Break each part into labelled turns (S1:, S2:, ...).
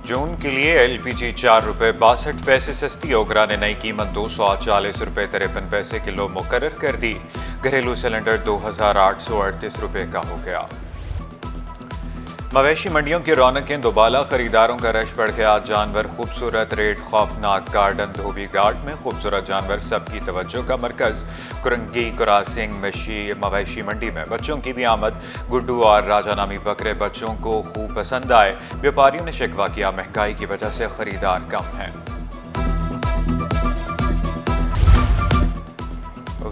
S1: जून के लिए एलपीजी ₹4.62 सस्ती। ओगरा ने नई कीमत ₹240.53 किलो मुकर्रर कर दी। घरेलू सिलेंडर ₹2,838 का हो गया। मवेशी मंडियों की रौनकें दोबाला, खरीदारों का रश बढ़ गया। जानवर खूबसूरत, रेट खौफनाक। गार्डन धोबी घाट में खूबसूरत जानवर सबकी तवज्जो का मरकज। कुरंगी क्रॉसिंग मवेशी मंडी में बच्चों की भी आमद। गुड्डू और राजा नामी बकरे बच्चों को खूब पसंद आए। व्यापारियों ने शिकवा किया, महंगाई की वजह से खरीदार कम हैं।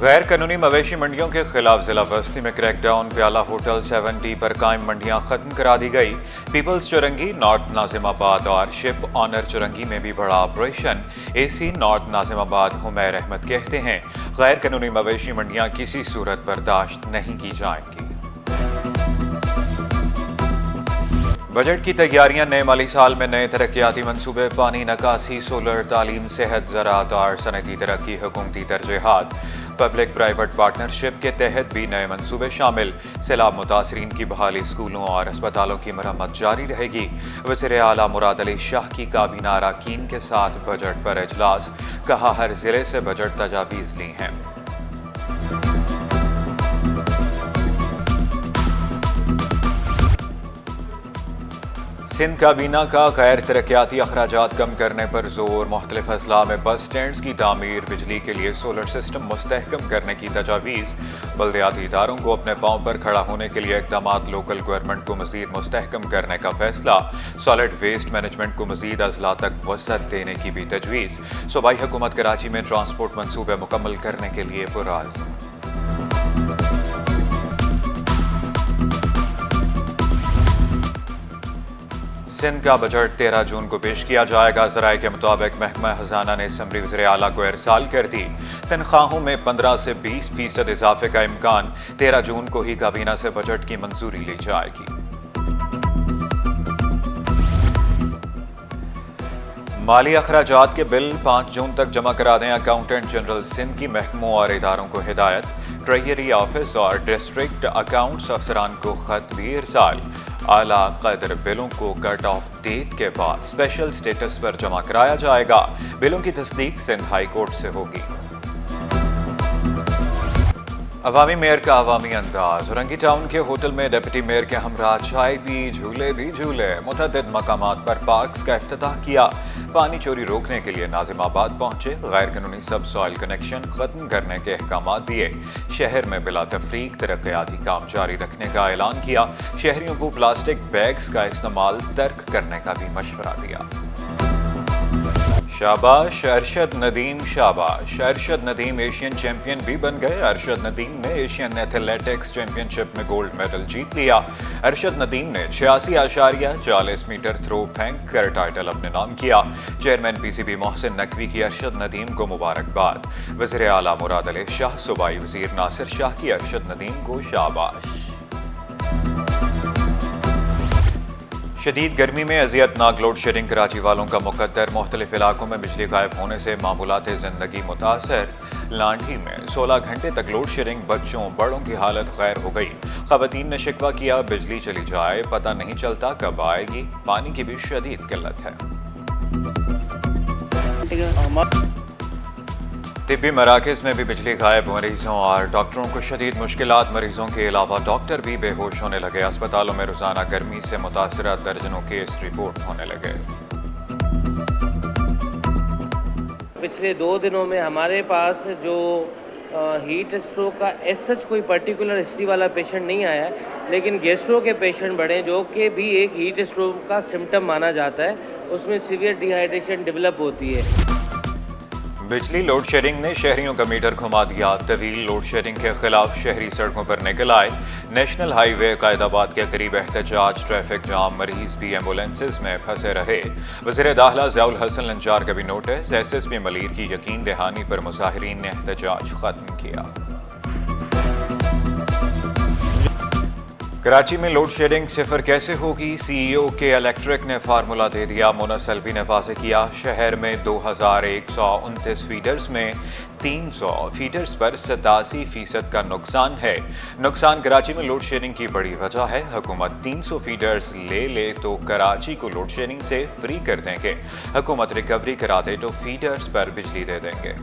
S1: गैर कानूनी मवेशी मंडियों के खिलाफ जिला बस्ती में क्रैकडाउन। प्याला होटल 7D पर कायम मंडियां खत्म करा दी गई। पीपल्स चुरंगी, नॉर्थ नाजिमाबाद और शिप ऑनर चुरंगी में भी बड़ा operation. AC north Nazimabad Humair Ahmed कहते हैं, गैर कानूनी मवेशी मंडियां किसी सूरत बर्दाश्त नहीं की जाएंगी। बजट की तैयारियां। नए माली साल में नए तरक्याती मंसूबे। पानी निकासी, सोलर, तालीम, सेहत, ज़राअत और सनती तरक्की हुकूमती तरजीहात। पब्लिक प्राइवेट पार्टनरशिप के तहत भी नए मंसूबे शामिल। सैलाब मुतासरीन की बहाली, स्कूलों और अस्पतालों की मरम्मत जारी रहेगी। वज़ीर आला मुराद अली शाह की काबीना अरकान के साथ बजट पर इजलास। कहा, हर जिले से बजट तजावीज़ ली हैं। सिंध काबीना का गैर तरक्याती अखराजात कम करने पर जोर। मुख्तलिफ अजला में बस स्टैंड्स की तामीर, बिजली के लिए सोलर सिस्टम मुस्तहकम करने की तजावीज़। बल्दियाती इदारों को अपने पांव पर खड़ा होने के लिए इक़दामात। लोकल गवर्नमेंट को मज़ीद मुस्तहकम करने का फैसला। सॉलिड वेस्ट मैनेजमेंट को मज़ीद अजला तक वसअत देने की भी तजवीज़। सूबाई हुकूमत कराची में ट्रांसपोर्ट मंसूबे मुकम्मल करने के लिए पुरअज़्म। सिंध का बजट 13 जून को पेश किया जाएगा। ज़राए के मुताबिक महकमा खजाना ने असम्बली वज़ीर आला को इरसाल कर दी। तनख्वाहों में 15 से 20% इजाफे का इम्कान। 13 जून को ही काबीना से बजट की मंजूरी ली जाएगी। माली अखराजात के बिल 5 जून तक जमा करा दें। अकाउंटेंट जनरल सिंध की महकमों और इदारों को हिदायत। ट्रेजरी ऑफिस और डिस्ट्रिक्ट अकाउंट्स अफसरान को खत भी इरसाल। आला कदर बिलों को कट ऑफ डेट के बाद स्पेशल स्टेटस पर जमा कराया जाएगा। बिलों की तस्दीक सिंध हाई कोर्ट से होगी। अवामी मेयर का अवामी अंदाज। रंगी टाउन के होटल में डिप्टी मेयर के हमरा चाय पी, झूले भी झूले। मुतअद्दिद मकामात पर पार्क्स का इफ्तिताह किया। पानी चोरी रोकने के लिए नाजिमाबाद पहुंचे। गैर कानूनी सब सॉइल कनेक्शन खत्म करने के अहकामात दिए। शहर में बिला तफरीक तरक्याती काम जारी रखने का ऐलान किया। शहरियों को प्लास्टिक बैग्स का इस्तेमाल तर्क करने का भी मशवरा दिया। शाबाश अरशद नदीम, शाबाश अरशद नदीम एशियन चैंपियन भी बन गए। अरशद नदीम ने एशियन एथलेटिक्स चैंपियनशिप में गोल्ड मेडल जीत लिया। अरशद नदीम ने 86.40 मीटर थ्रो फेंक कर टाइटल अपने नाम किया। चेयरमैन पीसीबी मोहसिन नकवी की अरशद नदीम को मुबारकबाद। वज़ीर आला मुराद अली शाह, सूबाई वज़ीर नासिर शाह की अरशद नदीम को शाबाश। शदीद गर्मी में अज़ियतनाक लोड शेडिंग। कराची वालों का मुकद्दर। मुख्तलिफ इलाकों में बिजली गायब होने से मामूलात ज़िंदगी मुतासर। लांढी में 16 घंटे तक लोड शेडिंग। बच्चों बड़ों की हालत गैर हो गई। ख़वातीन ने शिकवा किया, बिजली चली जाए पता नहीं चलता कब आएगी। पानी की भी शदीद किल्लत है। तिब्बी मराकज़ में भी बिजली गायब। मरीजों और डॉक्टरों को शदीद मुश्किलात। मरीजों के अलावा डॉक्टर भी बेहोश होने लगे। अस्पतालों में रोजाना गर्मी से मुतासरा दर्जनों केस रिपोर्ट होने लगे।
S2: पिछले 2 दिनों में हमारे पास जो हीट स्ट्रोक का एज सच कोई पर्टिकुलर हिस्ट्री वाला पेशेंट नहीं आया है, लेकिन गैस्ट्रो के पेशेंट बढ़े जो कि भी एक हीट स्ट्रोक का सिम्टम माना जाता है। उसमें सीवियर डिहाइड्रेशन डेवलप होती है।
S1: बिजली लोड शेडिंग ने शहरियों का मीटर घुमा दिया। तवील लोड शेडिंग के खिलाफ शहरी सड़कों पर निकल आए। नेशनल हाईवे कायदाबाद के करीब एहतजाज, ट्रैफिक जाम। मरीज भी एम्बुलेंसेज में फंसे रहे। वज़ीर दाखिला ज़ियाउल हसन लंचार का भी नोटिस। एसएसपी मलीर की यकीन दहानी पर मुजाहिरीन ने एहतजाज खत्म किया। कराची में लोड शेडिंग सिफर कैसे होगी, सीईओ के इलेक्ट्रिक ने फार्मूला दे दिया। मोनस अलवी ने वाज़ेह किया, शहर में 2129 फीडर्स में 300 फीडर्स पर 87% का नुकसान है। नुकसान कराची में लोड शेडिंग की बड़ी वजह है। हुकूमत 300 फीडर्स ले तो कराची को लोड शेडिंग से फ्री कर देंगे। हुकूमत रिकवरी करा दे तो फीडर्स पर बिजली दे देंगे।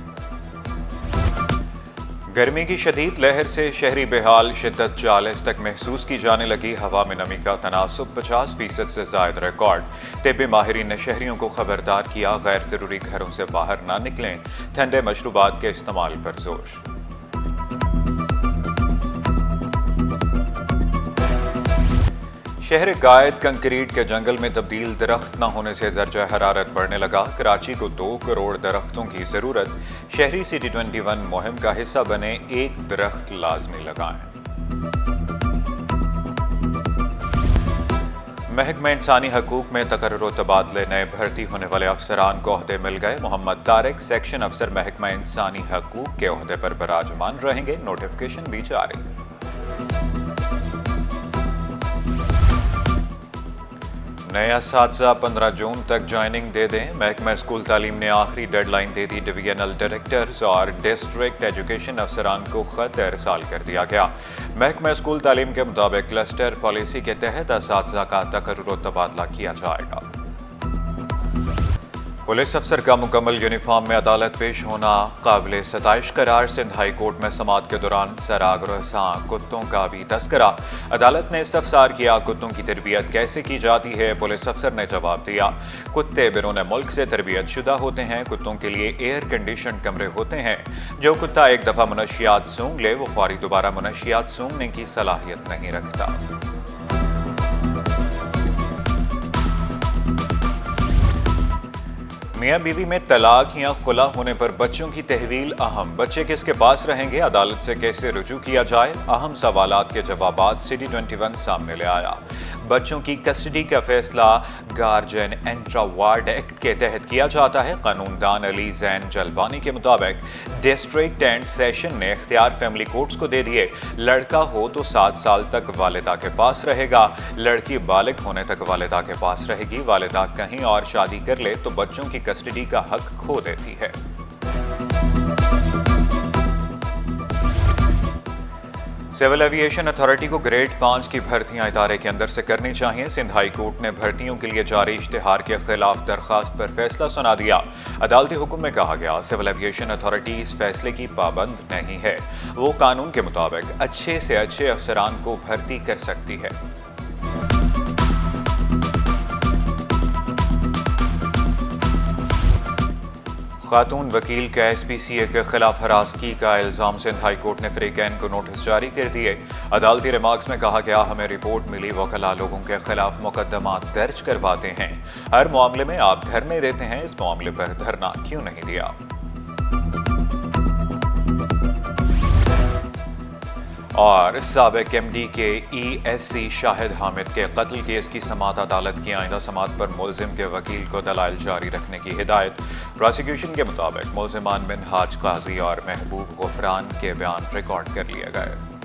S1: गर्मी की शदीद लहर से शहरी बेहाल, शिद्दत 40 तक महसूस की जाने लगी। हवा में नमी का तनासुब 50% से ज़ायद रिकॉर्ड। तिब्बी माहिरीन ने शहरियों को खबरदार किया, गैर ज़रूरी घरों से बाहर ना निकलें, ठंडे मशरूबात के इस्तेमाल पर जोर। शहर गायद कंक्रीट के जंगल में तब्दील, दरख्त न होने से दर्जा हरारत बढ़ने लगा। कराची को 2 करोड़ दरख्तों की ज़रूरत। शहरी सिटी 21 मुहिम का हिस्सा बने, 1 दरख्त लाजमी लगाएं। महकमा इंसानी हकूक में तकर्रुर तबादले, नए भर्ती होने वाले अफसरान को ओहदे मिल गए। मोहम्मद तारिक सेक्शन अफसर महकमा इंसानी हकूक के ओहदे पर बराजमान रहेंगे। नोटिफिकेशन भी जारी। नए असातिज़ा 15 जून तक ज्वाइनिंग दे दें। महकमा स्कूल तालीम ने आखिरी डेडलाइन दे दी। डिवीजनल डायरेक्टर्स और डिस्ट्रिक्ट एजुकेशन अफसरान को खत इरसाल कर दिया गया। महकमा स्कूल तालीम के मुताबिक क्लस्टर पॉलिसी के तहत असातिज़ा का तकर्रुर तबादला किया जाएगा। पुलिस अफसर का मुकम्मल यूनिफॉर्म में अदालत पेश होना काबिल सताइश करार। सिंध हाई कोर्ट में समाअत के दौरान सरागरसां कुत्तों का भी तस्करा। अदालत ने इस्तफसार किया, कुत्तों की तरबियत कैसे की जाती है। पुलिस अफसर ने जवाब दिया, कुत्ते बैरून मुल्क से तरबियत शुदा होते हैं। कुत्तों के लिए एयर कंडीशन कमरे होते हैं। जो कुत्ता एक दफ़ा मुनशियात सूंघ ले वो फौरी दोबारा मुनशियात सूंघने की सलाहियत नहीं रखता। मियाँ बीवी में तलाक या खुला होने पर बच्चों की तहवील अहम। बच्चे किसके पास रहेंगे, अदालत से कैसे रुजू किया जाए, अहम सवालात के जवाबात सिटी 21 सामने ले आया। बच्चों की कस्टडी का फैसला गार्जियन इंट्रा वार्ड एक्ट के तहत किया जाता है। कानूनदान अली जैन जलबानी के मुताबिक डिस्ट्रिक्ट एंड सेशन ने इख्तियार फैमिली कोर्ट्स को दे दिए। लड़का हो तो 7 साल तक वालिदा के पास रहेगा, लड़की बालिग होने तक वालिदा के पास रहेगी। वालिदा कहीं और शादी कर ले तो बच्चों की कस्टडी का हक खो देती है। सिविल एविएशन अथॉरिटी को ग्रेड 5 की भर्तियां इदारे के अंदर से करनी चाहिए। सिंध हाई कोर्ट ने भर्तियों के लिए जारी इश्तिहार के खिलाफ दरखास्त पर फैसला सुना दिया। अदालती हुक्म में कहा गया, सिविल एविएशन अथॉरिटी इस फैसले की पाबंद नहीं है। वो कानून के मुताबिक अच्छे से अच्छे अफसरान को भर्ती कर सकती है। खातून वकील का एसपीसीए के खिलाफ हरासगी का इल्जाम। सिंध हाई कोर्ट ने फरीकैन को नोटिस जारी कर दिए। अदालती रिमार्क्स में कहा गया, हमें रिपोर्ट मिली, वकला लोगों के खिलाफ मुकदमा दर्ज करवाते हैं। हर मामले में आप धरने देते हैं, इस मामले पर धरना क्यों नहीं दिया। और साबिक एमडी के ईएससी शाहिद हामिद के कत्ल केस की समाअत अदालत की आइंदा समाअत पर मुल्जिम के वकील को दलाइल जारी रखने की हिदायत। प्रोसिक्यूशन के मुताबिक मुल्जिमान मिनहाज काजी और महबूब गुफरान के बयान रिकॉर्ड कर लिए गए।